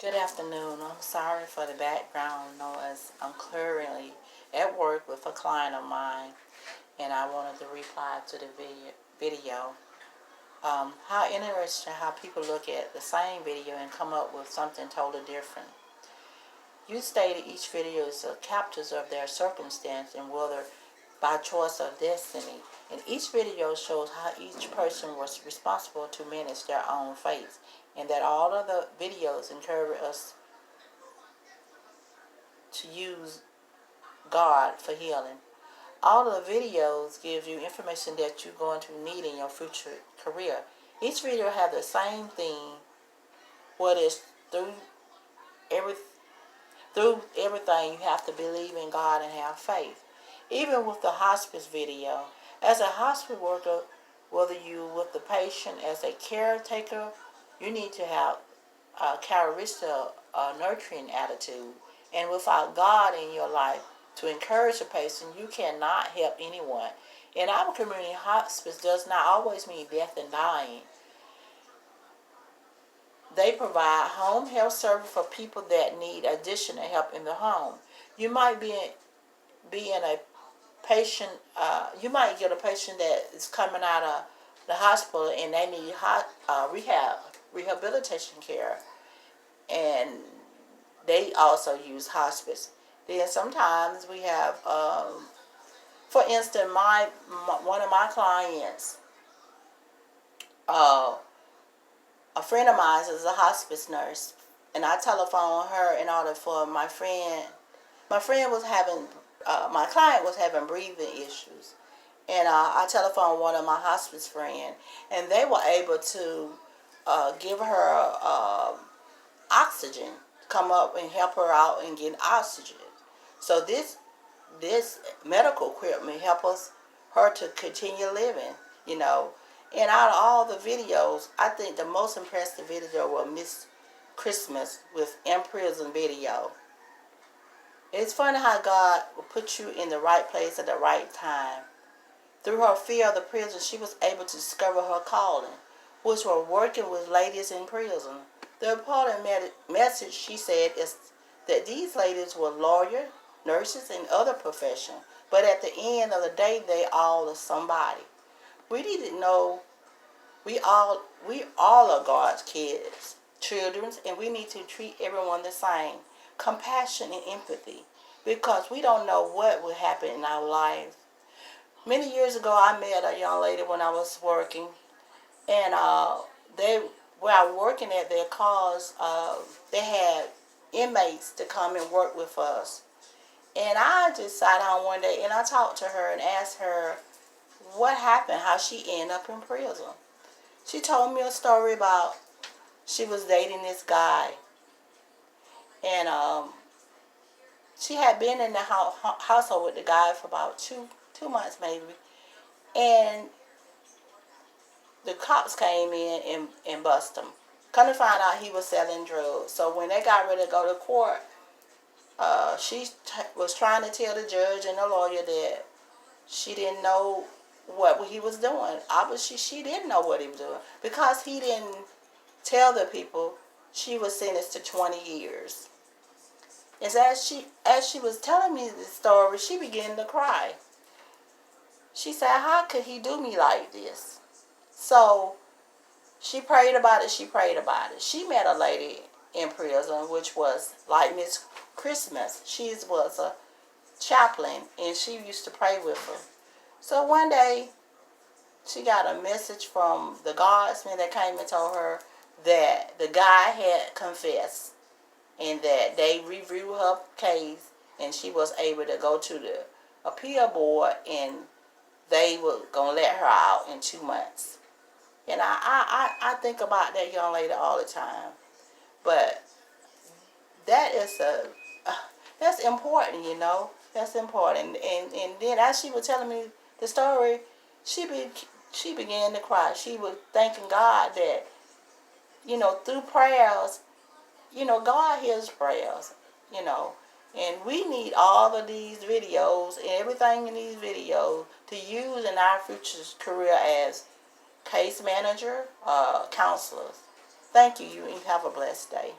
Good afternoon. I'm sorry for the background noise. I'm currently at work with a client of mine, and I wanted to reply to the video. How interesting how people look at the same video and come up with something totally different. You stated each video is a captures of their circumstance and whether by choice of destiny. And each video shows how each person was responsible to manage their own faith, and that all of the videos encourage us to use God for healing. All of the videos give you information that you're going to need in your future career. Each video has the same thing. What is every through everything, you have to believe in God and have faith. Even with the hospice video, as a hospice worker, whether you with the patient as a caretaker, you need to have a characteristic, a nurturing attitude. And without God in your life to encourage a patient, you cannot help anyone. In our community, hospice does not always mean death and dying. They provide home health service for people that need additional help in the home. You might be in a patient, you might get a patient that is coming out of the hospital and they need rehabilitation care, and they also use hospice. Then sometimes we have, for instance, one of my clients, a friend of mine is a hospice nurse, and I telephoned her in order for my friend. My friend was having, my client was having breathing issues, and I telephoned one of my hospice friends, and they were able to give her oxygen, come up and help her out and get oxygen. So this medical equipment help her to continue living, you know. And out of all the videos, I think the most impressive video was Miss Christmas with In Prison video. It's funny how God will put you in the right place at the right time. Through her fear of the prison, she was able to discover her calling, which was working with ladies in prison. The important message, she said, is that these ladies were lawyers, nurses, and other professions, but at the end of the day, they all are somebody. We need to know we all are God's kids, children, and we need to treat everyone the same. Compassion and empathy, because we don't know what will happen in our lives. Many years ago, I met a young lady when I was working, and where I was working at their cause, they had inmates to come and work with us. And I just sat down one day and I talked to her and asked her what happened, how she ended up in prison. She told me a story about she was dating this guy, and she had been in the household with the guy for about two months maybe, and the cops came in and busted him. Come to find out, he was selling drugs. So when they got ready to go to court, she was trying to tell the judge and the lawyer that she didn't know what he was doing. Obviously, she didn't know what he was doing because he didn't tell the people. She was sentenced to 20 years. And as she was telling me the story, she began to cry. She said, "How could he do me like this?" So she prayed about it. She prayed about it. She met a lady in prison, which was like Miss Christmas. She was a chaplain, and she used to pray with her. So one day, she got a message from the guardsman that came and told her that the guy had confessed and that they reviewed her case, and she was able to go to the appeal board, and they were going to let her out in 2 months. And I think about that young lady all the time. But that is that's important, you know. That's important. And then as she was telling me the story, she began to cry. She was thanking God that, you know, through prayers, you know, God hears prayers, you know. And we need all of these videos and everything in these videos to use in our future career as case manager, counselors. Thank you. You have a blessed day.